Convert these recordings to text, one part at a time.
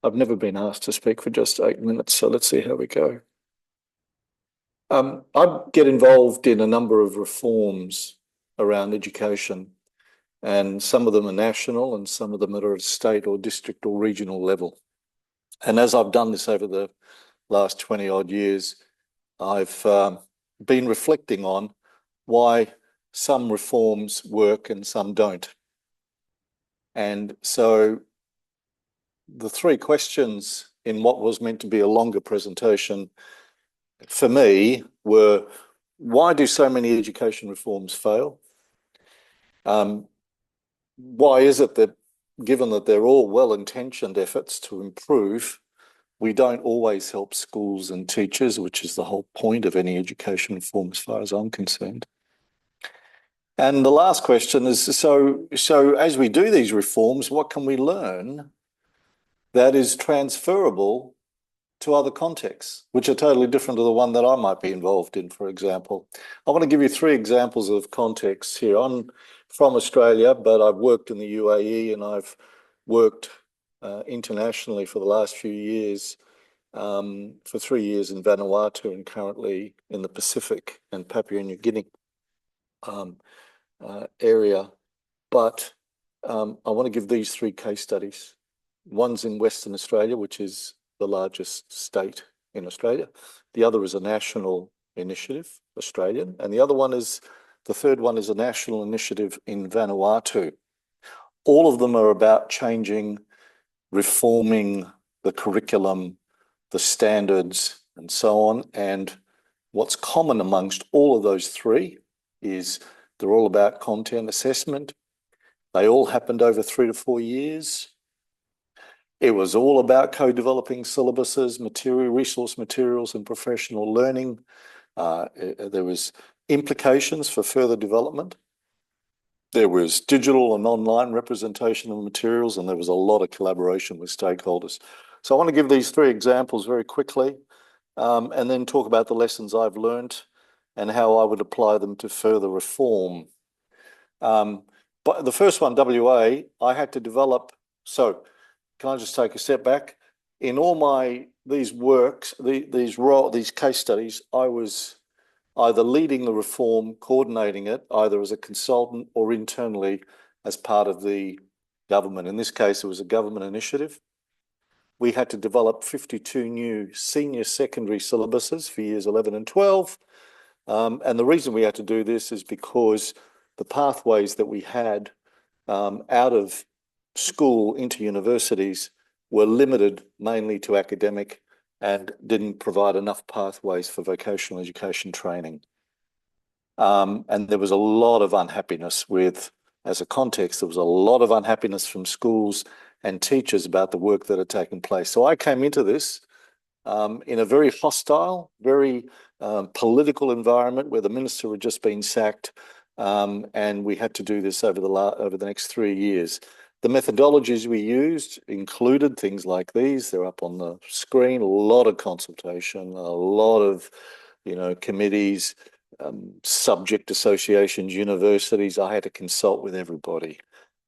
I've never been asked to speak for just 8 minutes, so let's see how we go. I get involved in a number of reforms around education, and some of them are national and some of them are at state or district or regional level. And as I've done this over the last 20 odd years, I've been reflecting on why some reforms work and some don't. And so the three questions in what was meant to be a longer presentation for me were, why do so many education reforms fail? Why is it that, given that they're all well-intentioned efforts to improve, we don't always help schools and teachers, which is the whole point of any education reform as far as I'm concerned? And the last question is, so as we do these reforms, what can we learn that is transferable to other contexts, which are totally different to the one that I might be involved in, for example? I want to give you three examples of contexts here. I'm from Australia, but I've worked in the UAE and I've worked internationally for the last few years, for 3 years in Vanuatu and currently in the Pacific and Papua New Guinea area. But I want to give these three case studies. One's in Western Australia, which is the largest state in Australia. The other is a national initiative, Australian. And the third one is a national initiative in Vanuatu. All of them are about changing, reforming the curriculum, the standards, and so on. And what's common amongst all of those three is they're all about content assessment. They all happened over 3 to 4 years. It was all about co-developing syllabuses, resource materials, and professional learning. There was implications for further development. There was digital and online representation of materials, and there was a lot of collaboration with stakeholders. So I want to give these three examples very quickly, and then talk about the lessons I've learned and how I would apply them to further reform. But the first one, WA, I had to develop. So can I just take a step back? In all these works, these case studies, I was either leading the reform, coordinating it, either as a consultant or internally as part of the government. In this case, it was a government initiative. We had to develop 52 new senior secondary syllabuses for years 11 and 12. And the reason we had to do this is because the pathways that we had out of school into universities were limited mainly to academic and didn't provide enough pathways for vocational education training. And there was a lot of unhappiness as a context, there was a lot of unhappiness from schools and teachers about the work that had taken place. So I came into this in a very hostile, very political environment where the minister had just been sacked, and we had to do this over the next 3 years. The methodologies we used included things like these. They're up on the screen. A lot of consultation, a lot of, committees, subject associations, universities. I had to consult with everybody.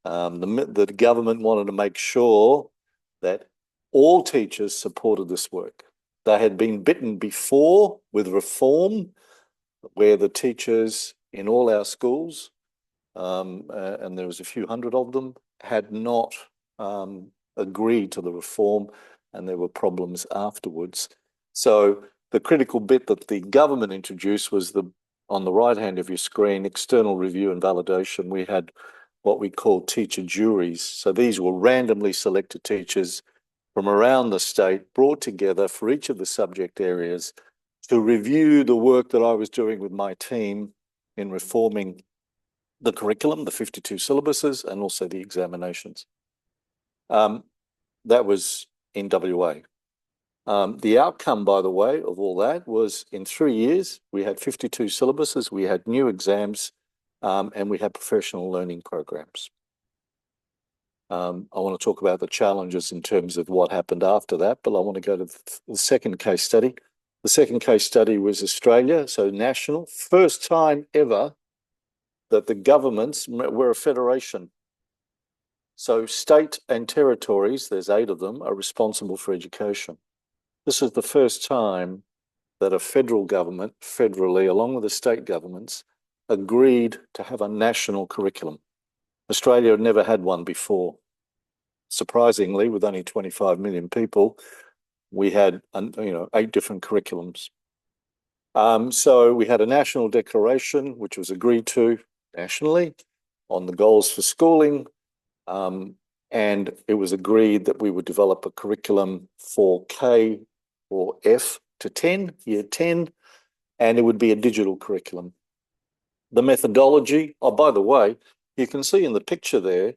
The government wanted to make sure that all teachers supported this work. They had been bitten before with reform, where the teachers in all our schools, and there was a few hundred of them, had not agreed to the reform, and there were problems afterwards. So the critical bit that the government introduced was on the right hand of your screen, external review and validation. We had what we call teacher juries. So these were randomly selected teachers from around the state brought together for each of the subject areas to review the work that I was doing with my team in reforming the curriculum, the 52 syllabuses, and also the examinations. That was in WA. The outcome, by the way, of all that was in 3 years, we had 52 syllabuses, we had new exams, and we had professional learning programs. I want to talk about the challenges in terms of what happened after that, but I want to go to the second case study. The second case study was Australia, so national, first time ever that the governments were a federation. So state and territories, there's 8 of them, are responsible for education. This is the first time that a federal government, federally, along with the state governments, agreed to have a national curriculum. Australia had never had one before. Surprisingly, with only 25 million people, we had 8 different curriculums. So we had a national declaration, which was agreed to nationally on the goals for schooling. And it was agreed that we would develop a curriculum for K or F to 10, year 10, and it would be a digital curriculum. The methodology, oh, by the way, you can see in the picture there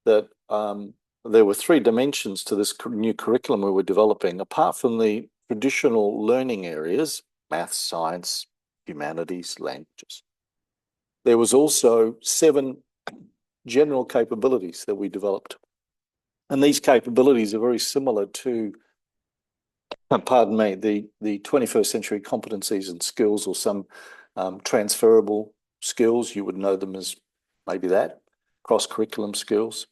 that there were 3 dimensions to this new curriculum we were developing. Apart from the traditional learning areas, maths, science, humanities, languages, there was also 7 general capabilities that we developed. And these capabilities are very similar to, pardon me, the 21st century competencies and skills, or some transferable skills. You would know them as maybe that, cross-curriculum skills.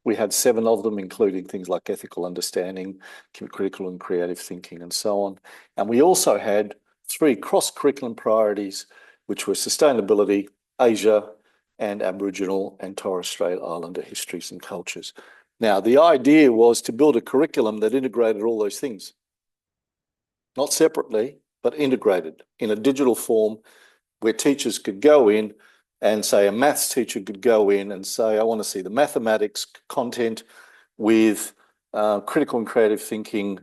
We had 7 of them, including things like ethical understanding, critical and creative thinking, and so on. And we also had 3 cross-curriculum priorities, which were sustainability, Asia, and Aboriginal and Torres Strait Islander histories and cultures. Now, the idea was to build a curriculum that integrated all those things, not separately, but integrated in a digital form where teachers could go in and say, a maths teacher could go in and say, I want to see the mathematics content with critical and creative thinking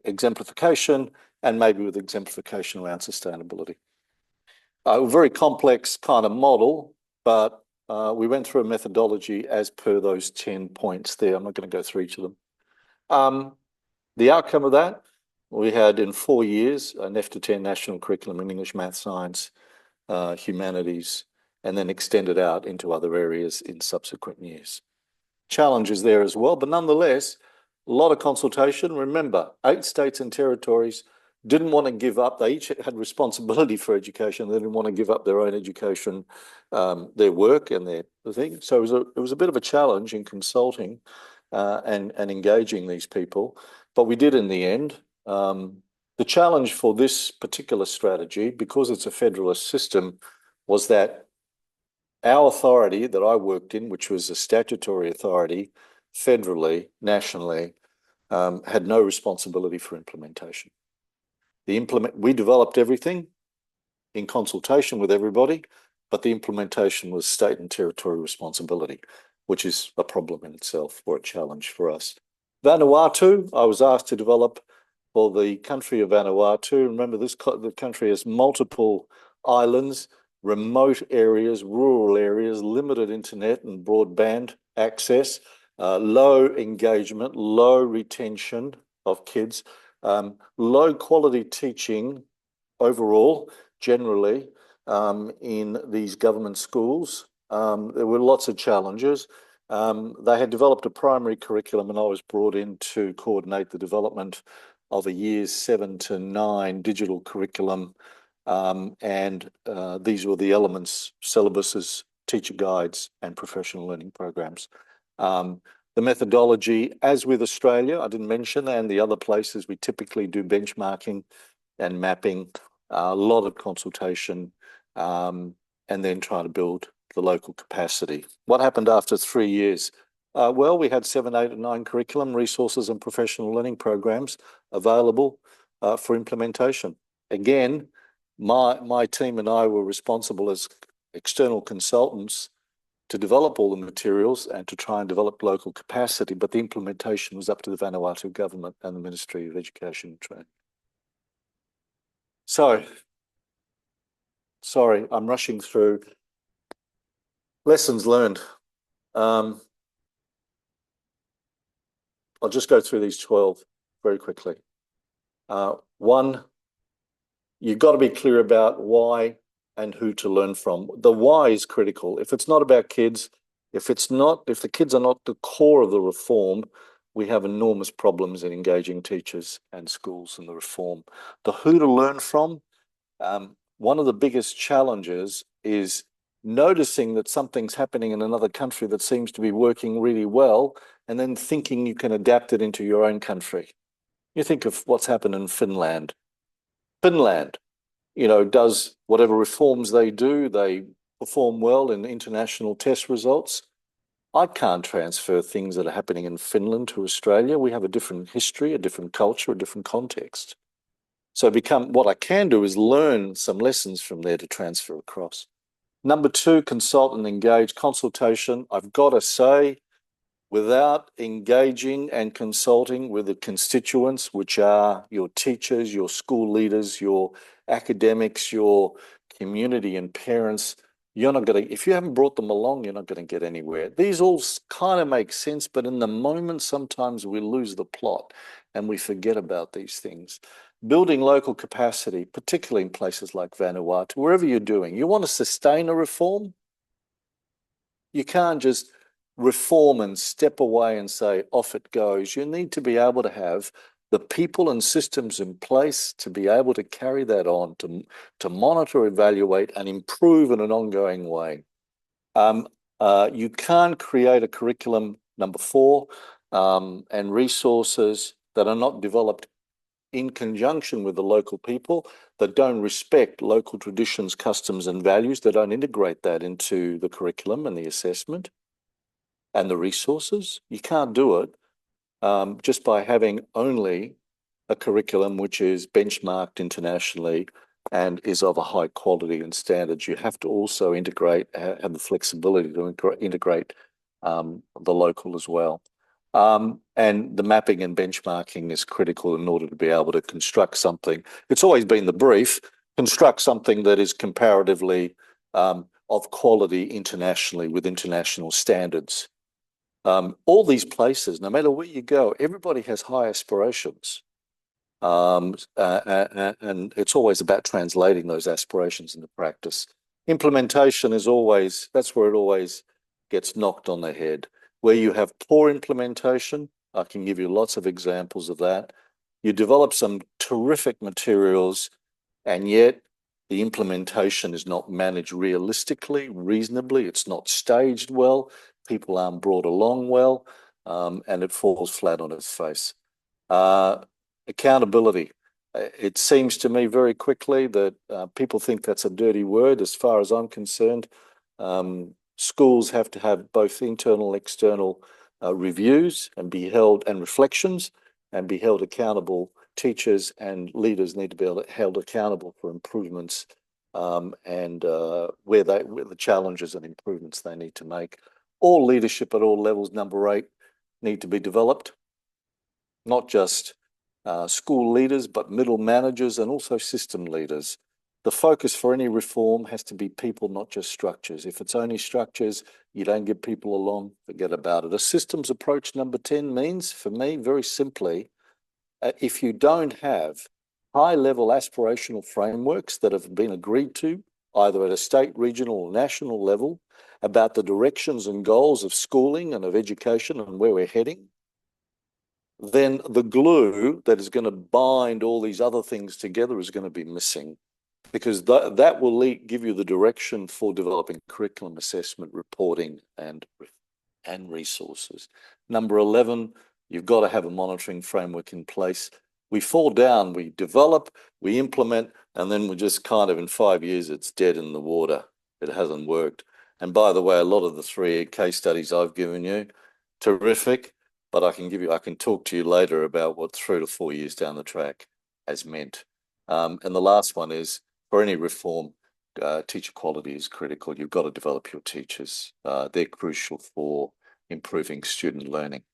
exemplification, and maybe with exemplification around sustainability. A very complex kind of model, but we went through a methodology as per those 10 points there. I'm not going to go through each of them. The outcome of that, we had in 4 years an F to 10 national curriculum in English, math, science, humanities, and then extended out into other areas in subsequent years. Challenges there as well, but nonetheless, a lot of consultation. Remember, 8 states and territories didn't want to give up. They each had responsibility for education. They didn't want to give up their own education, their work and their thing. So it was a bit of a challenge in consulting and engaging these people, but we did in the end. The challenge for this particular strategy, because it's a federalist system, was that our authority that I worked in, which was a statutory authority, federally, nationally, had no responsibility for implementation. We developed everything in consultation with everybody, but the implementation was state and territory responsibility, which is a problem in itself, or a challenge for us. Vanuatu, I was asked to develop for the country of Vanuatu. Remember, the country has multiple islands, remote areas, rural areas, limited internet and broadband access, low engagement, low retention of kids, low quality teaching overall, generally, in these government schools. There were lots of challenges. They had developed a primary curriculum, and I was brought in to coordinate the development of a years 7 to 9 digital curriculum. And these were the elements, syllabuses, teacher guides, and professional learning programs. The methodology, as with Australia, I didn't mention, and the other places, we typically do benchmarking and mapping, a lot of consultation, and then try to build the local capacity. What happened after 3 years? Well, we had 7, 8, and 9 curriculum, resources, and professional learning programs available for implementation. Again, my team and I were responsible as external consultants to develop all the materials and to try and develop local capacity, but the implementation was up to the Vanuatu government and the Ministry of Education and Training. So, sorry, I'm rushing through. Lessons learned. I'll just go through these 12 very quickly. 1, you've got to be clear about why and who to learn from. The why is critical. If it's not about kids, if the kids are not the core of the reform, we have enormous problems in engaging teachers and schools in the reform. The who to learn from, one of the biggest challenges is noticing that something's happening in another country that seems to be working really well, and then thinking you can adapt it into your own country. You think of what's happened in Finland. Finland, does whatever reforms they do, they perform well in international test results. I can't transfer things that are happening in Finland to Australia. We have a different history, a different culture, a different context. So what I can do is learn some lessons from there to transfer across. Number two, consult and engage. Consultation, I've got to say, without engaging and consulting with the constituents, which are your teachers, your school leaders, your academics, your community and parents, you're not going to, if you haven't brought them along, you're not going to get anywhere. These all kind of make sense, but in the moment, sometimes we lose the plot and we forget about these things. Building local capacity, particularly in places like Vanuatu, wherever you're doing, you want to sustain a reform, you can't just reform and step away and say, off it goes. You need to be able to have the people and systems in place to be able to carry that on, to monitor, evaluate, and improve in an ongoing way. You can't create a curriculum, number four, and resources that are not developed in conjunction with the local people, that don't respect local traditions, customs, and values, that don't integrate that into the curriculum and the assessment and the resources. You can't do it just by having only a curriculum which is benchmarked internationally and is of a high quality and standards. You have to also integrate, have the flexibility to integrate the local as well. And the mapping and benchmarking is critical in order to be able to construct something. It's always been the brief, construct something that is comparatively of quality internationally with international standards. All these places, no matter where you go, everybody has high aspirations. And it's always about translating those aspirations into practice. Implementation is always, that's where it always gets knocked on the head. Where you have poor implementation, I can give you lots of examples of that. You develop some terrific materials, and yet the implementation is not managed realistically, reasonably. It's not staged well. People aren't brought along well, and it falls flat on its face. Accountability. It seems to me very quickly that people think that's a dirty word. As far as I'm concerned, schools have to have both internal and external reviews and reflections and be held accountable. Teachers and leaders need to be held accountable for improvements and where the challenges and improvements they need to make. All leadership at all levels, number 8, need to be developed, not just school leaders, but middle managers and also system leaders. The focus for any reform has to be people, not just structures. If it's only structures, you don't get people along, forget about it. A systems approach, number 10, means, for me, very simply, if you don't have high-level aspirational frameworks that have been agreed to, either at a state, regional, or national level, about the directions and goals of schooling and of education and where we're heading, then the glue that is going to bind all these other things together is going to be missing, because that will give you the direction for developing curriculum assessment, reporting, and resources. Number 11, you've got to have a monitoring framework in place. We fall down, we develop, we implement, and then we're just kind of in 5 years, it's dead in the water. It hasn't worked. And by the way, a lot of the 3 case studies I've given you, terrific, but I can talk to you later about what 3 to 4 years down the track has meant. And the last one is, for any reform, teacher quality is critical. You've got to develop your teachers. They're crucial for improving student learning.